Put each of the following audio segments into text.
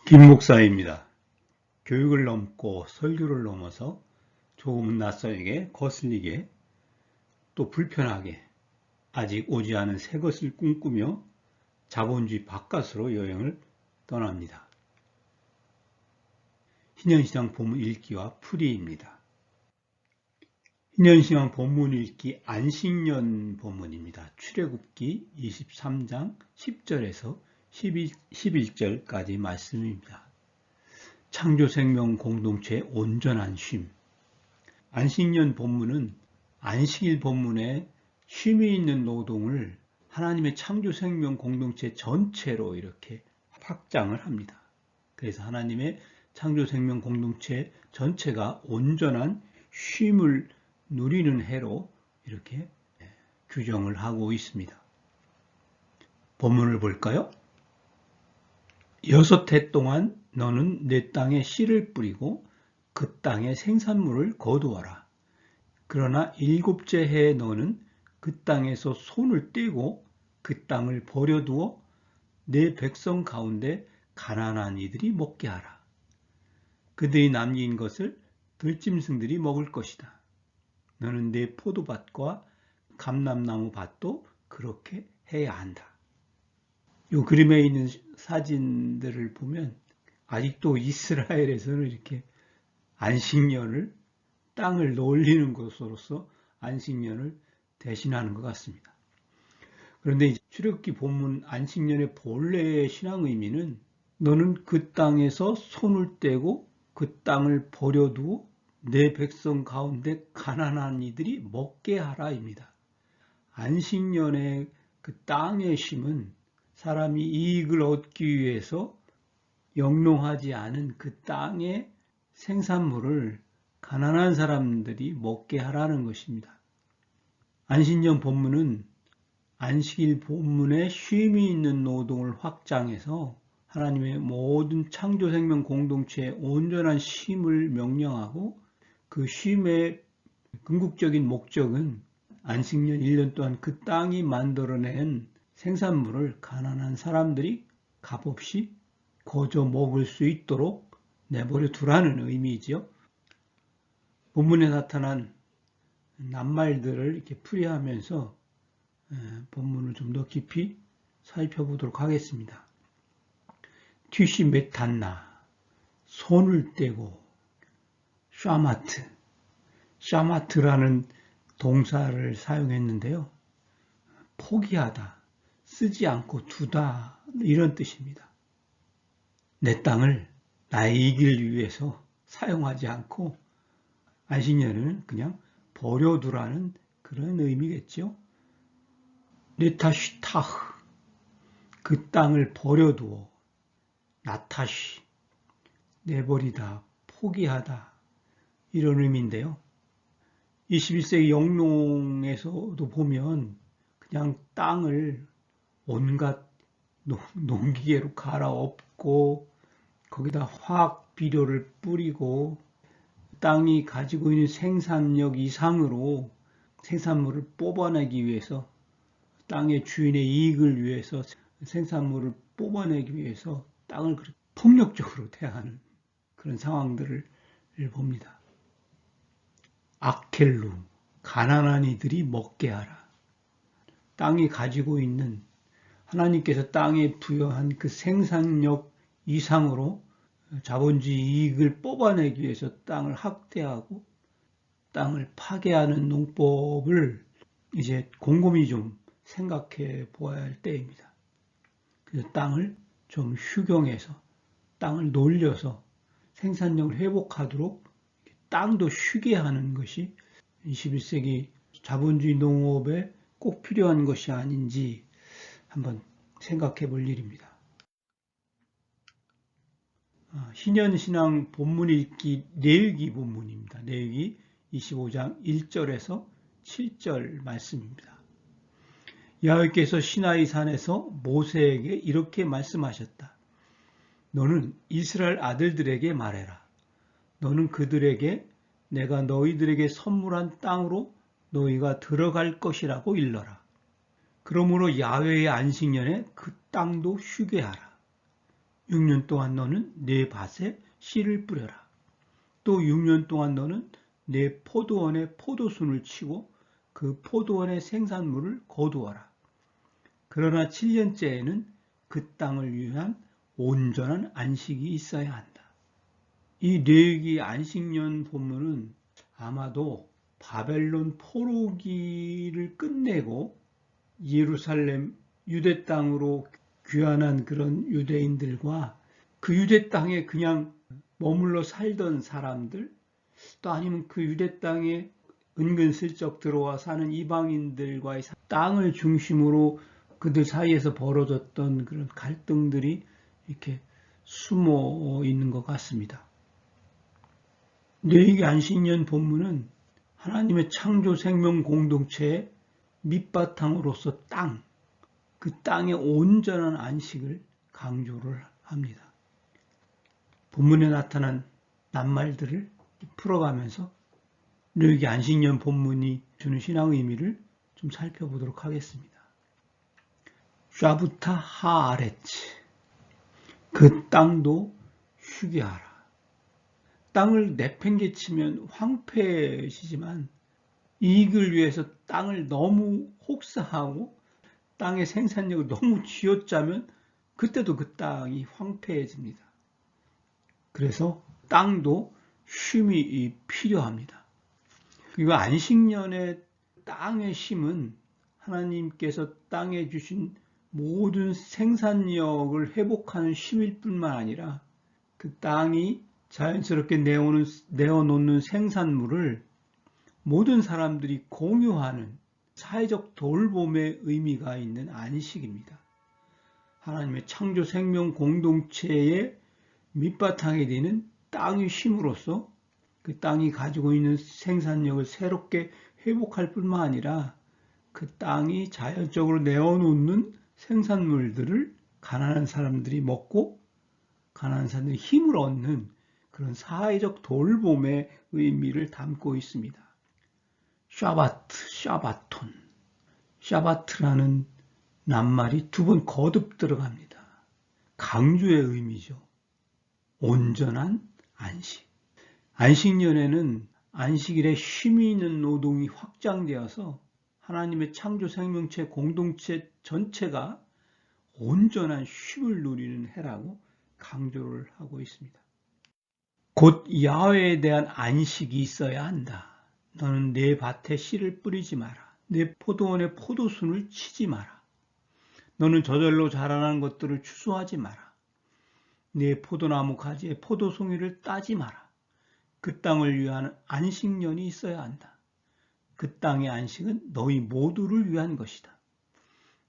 김 목사입니다. 교육을 넘고 설교를 넘어서 조금은 낯선에게 거슬리게 또 불편하게 아직 오지 않은 새 것을 꿈꾸며 자본주의 바깥으로 여행을 떠납니다. 희년시장 본문 읽기와 풀이입니다. 희년시장 본문 읽기 안식년 본문입니다. 출애굽기 23장 10절에서 11절까지 말씀입니다. 창조생명 공동체의 온전한 쉼. 안식년 본문은 안식일 본문에 쉼이 있는 노동을 하나님의 창조생명 공동체 전체로 이렇게 확장을 합니다. 그래서 하나님의 창조생명 공동체 전체가 온전한 쉼을 누리는 해로 이렇게 규정을 하고 있습니다. 본문을 볼까요? 6해 동안 너는 내 땅에 씨를 뿌리고 그 땅의 생산물을 거두어라. 그러나 7째 해에 너는 그 땅에서 손을 떼고 그 땅을 버려두어 내 백성 가운데 가난한 이들이 먹게 하라. 그들이 남긴 것을 들짐승들이 먹을 것이다. 너는 내 포도밭과 감람나무 밭도 그렇게 해야 한다. 이 그림에 있는 사진들을 보면 아직도 이스라엘에서는 이렇게 안식년을 땅을 놀리는 것으로서 안식년을 대신하는 것 같습니다. 그런데 출애굽기 본문 안식년의 본래의 신앙 의미는 너는 그 땅에서 손을 떼고 그 땅을 버려두어 내 백성 가운데 가난한 이들이 먹게 하라입니다. 안식년의 그 땅의 쉼은 사람이 이익을 얻기 위해서 영농하지 않은 그 땅의 생산물을 가난한 사람들이 먹게 하라는 것입니다. 안식년 본문은 안식일 본문에 쉼이 있는 노동을 확장해서 하나님의 모든 창조생명 공동체의 온전한 쉼을 명령하고 그 쉼의 궁극적인 목적은 안식년 1년 동안 그 땅이 만들어낸 생산물을 가난한 사람들이 값없이 거저 먹을 수 있도록 내버려 두라는 의미이지요. 본문에 나타난 낱말들을 이렇게 풀이하면서 본문을 좀 더 깊이 살펴보도록 하겠습니다. 튀시 메탄나, 손을 떼고, 샤마트라는 동사를 사용했는데요. 포기하다, 쓰지 않고 두다 이런 뜻입니다. 내 땅을 나의 이익을 위해서 사용하지 않고 안식년은 그냥 버려두라는 그런 의미겠죠. 네타시타흐, 그 땅을 버려두어, 나타시, 내버리다, 포기하다 이런 의미인데요. 21세기 영농에서도 보면 그냥 땅을 온갖 농기계로 갈아엎고 거기다 화학 비료를 뿌리고 땅이 가지고 있는 생산력 이상으로 생산물을 뽑아내기 위해서 땅의 주인의 이익을 위해서 생산물을 뽑아내기 위해서 땅을 폭력적으로 대하는 그런 상황들을 봅니다. 아켈루, 가난한 이들이 먹게 하라. 땅이 가지고 있는 하나님께서 땅에 부여한 그 생산력 이상으로 자본주의 이익을 뽑아내기 위해서 땅을 학대하고 땅을 파괴하는 농법을 이제 곰곰이 좀 생각해 보아야 할 때입니다. 그래서 땅을 좀 휴경해서 땅을 놀려서 생산력을 회복하도록 땅도 쉬게 하는 것이 21세기 자본주의 농업에 꼭 필요한 것이 아닌지 한번 생각해 볼 일입니다. 희년신앙 본문 읽기 레위기 본문입니다. 레위기 25장 1절에서 7절 말씀입니다. 여호와께서 시나이 산에서 모세에게 이렇게 말씀하셨다. 너는 이스라엘 아들들에게 말해라. 너는 그들에게 내가 너희들에게 선물한 땅으로 너희가 들어갈 것이라고 일러라. 그러므로 야훼의 안식년에 그 땅도 쉬게 하라. 6년 동안 너는 내 밭에 씨를 뿌려라. 또 6년 동안 너는 내 포도원에 포도순을 치고 그 포도원의 생산물을 거두어라. 그러나 7년째에는 그 땅을 위한 온전한 안식이 있어야 한다. 이 레위기 안식년 본문은 아마도 바벨론 포로기를 끝내고 예루살렘 유대 땅으로 귀환한 그런 유대인들과 그 유대 땅에 그냥 머물러 살던 사람들, 또 아니면 그 유대 땅에 은근슬쩍 들어와 사는 이방인들과의 땅을 중심으로 그들 사이에서 벌어졌던 그런 갈등들이 이렇게 숨어 있는 것 같습니다. 레위기 안식년 본문은 하나님의 창조 생명 공동체의 밑바탕으로서 땅, 그 땅의 온전한 안식을 강조를 합니다. 본문에 나타난 낱말들을 풀어가면서 레위기 안식년 본문이 주는 신앙 의미를 좀 살펴보도록 하겠습니다. 샤부타 하아레츠, 그 땅도 쉬게 하라. 땅을 내팽개치면 황폐해지지만 이익을 위해서 땅을 너무 혹사하고 땅의 생산력을 너무 쥐어짜면 그때도 그 땅이 황폐해집니다. 그래서 땅도 쉼이 필요합니다. 그리고 안식년의 땅의 쉼은 하나님께서 땅에 주신 모든 생산력을 회복하는 쉼일 뿐만 아니라 그 땅이 자연스럽게 내어놓는 생산물을 모든 사람들이 공유하는 사회적 돌봄의 의미가 있는 안식입니다. 하나님의 창조 생명 공동체의 밑바탕이 되는 땅의 쉼으로써 그 땅이 가지고 있는 생산력을 새롭게 회복할 뿐만 아니라 그 땅이 자연적으로 내어놓는 생산물들을 가난한 사람들이 먹고 가난한 사람들이 힘을 얻는 그런 사회적 돌봄의 의미를 담고 있습니다. 샤바트, 샤바톤. 샤바트라는 낱말이 두 번 거듭 들어갑니다. 강조의 의미죠. 온전한 안식. 안식년에는 안식일에 쉼이 있는 노동이 확장되어서 하나님의 창조 생명체 공동체 전체가 온전한 쉼을 누리는 해라고 강조를 하고 있습니다. 곧 야훼에 대한 안식이 있어야 한다. 너는 내 밭에 씨를 뿌리지 마라. 내 포도원에 포도순을 치지 마라. 너는 저절로 자라는 것들을 추수하지 마라. 내 포도나무 가지에 포도송이를 따지 마라. 그 땅을 위한 안식년이 있어야 한다. 그 땅의 안식은 너희 모두를 위한 것이다.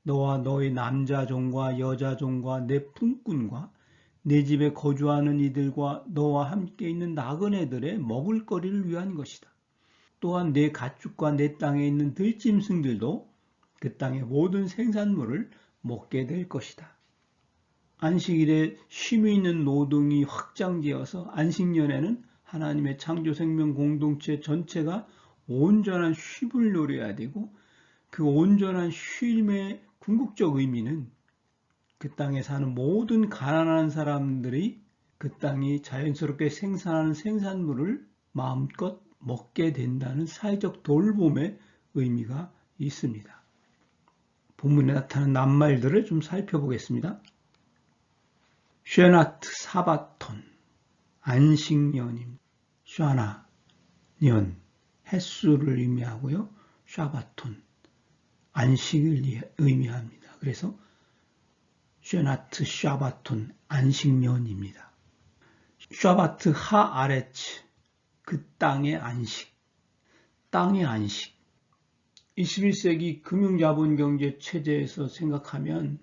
너와 너의 남자 종과 여자 종과 내 품꾼과 내 집에 거주하는 이들과 너와 함께 있는 나그네들의 먹을거리를 위한 것이다. 또한 내 가축과 내 땅에 있는 들짐승들도 그 땅의 모든 생산물을 먹게 될 것이다. 안식일에 쉼이 있는 노동이 확장되어서 안식년에는 하나님의 창조 생명 공동체 전체가 온전한 쉼을 누려야 되고 그 온전한 쉼의 궁극적 의미는 그 땅에 사는 모든 가난한 사람들이 그 땅이 자연스럽게 생산하는 생산물을 마음껏 먹게 된다는 사회적 돌봄의 의미가 있습니다. 본문에 나타난 낱말들을 좀 살펴보겠습니다. 쉐나트 사바톤, 안식년입니다. 샤나, 년, 햇수를 의미하고요. 샤바톤, 안식을 의미합니다. 그래서 쉐나트 샤바톤, 안식년입니다. 샤바트 하아레츠, 그 땅의 안식, 땅의 안식. 21세기 금융자본 경제 체제에서 생각하면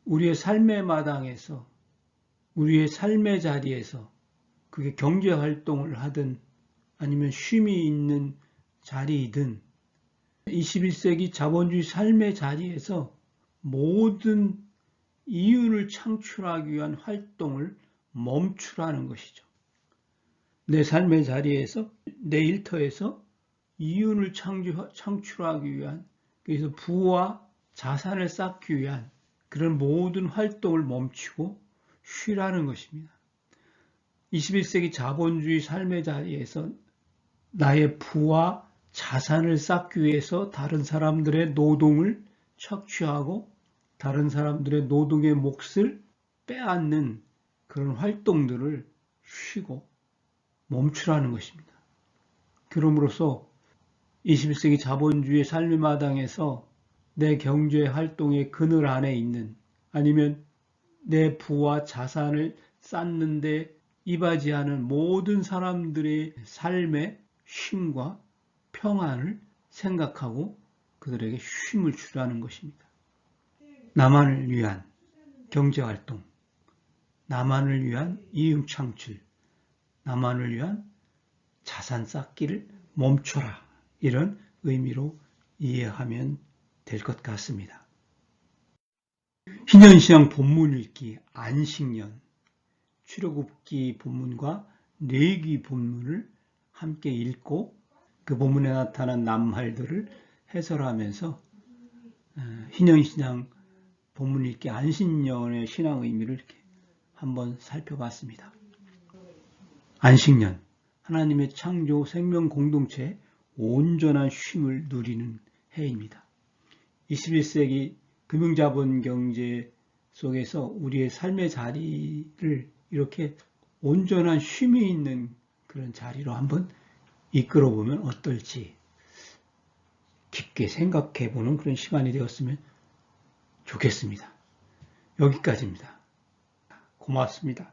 우리의 삶의 마당에서, 우리의 삶의 자리에서 그게 경제활동을 하든 아니면 쉼이 있는 자리이든 21세기 자본주의 삶의 자리에서 모든 이윤을 창출하기 위한 활동을 멈추라는 것이죠. 내 삶의 자리에서, 내 일터에서 이윤을 창출하기 위한, 그래서 부와 자산을 쌓기 위한 그런 모든 활동을 멈추고 쉬라는 것입니다. 21세기 자본주의 삶의 자리에서 나의 부와 자산을 쌓기 위해서 다른 사람들의 노동을 착취하고 다른 사람들의 노동의 몫을 빼앗는 그런 활동들을 쉬고 멈추라는 것입니다. 그러므로서 21세기 자본주의 삶의 마당에서 내 경제 활동의 그늘 안에 있는 아니면 내 부와 자산을 쌓는데 이바지하는 모든 사람들의 삶의 쉼과 평안을 생각하고 그들에게 쉼을 주라는 것입니다. 나만을 위한 경제활동, 나만을 위한 이윤창출, 나만을 위한 자산 쌓기를 멈춰라. 이런 의미로 이해하면 될 것 같습니다. 희년신앙 본문 읽기 안식년, 출애굽기 본문과 레위기 본문을 함께 읽고 그 본문에 나타난 낱말들을 해설하면서 희년신앙 본문 읽기 안식년의 신앙 의미를 이렇게 한번 살펴봤습니다. 안식년, 하나님의 창조 생명 공동체의 온전한 쉼을 누리는 해입니다. 21세기 금융자본 경제 속에서 우리의 삶의 자리를 이렇게 온전한 쉼이 있는 그런 자리로 한번 이끌어 보면 어떨지 깊게 생각해 보는 그런 시간이 되었으면 좋겠습니다. 여기까지입니다. 고맙습니다.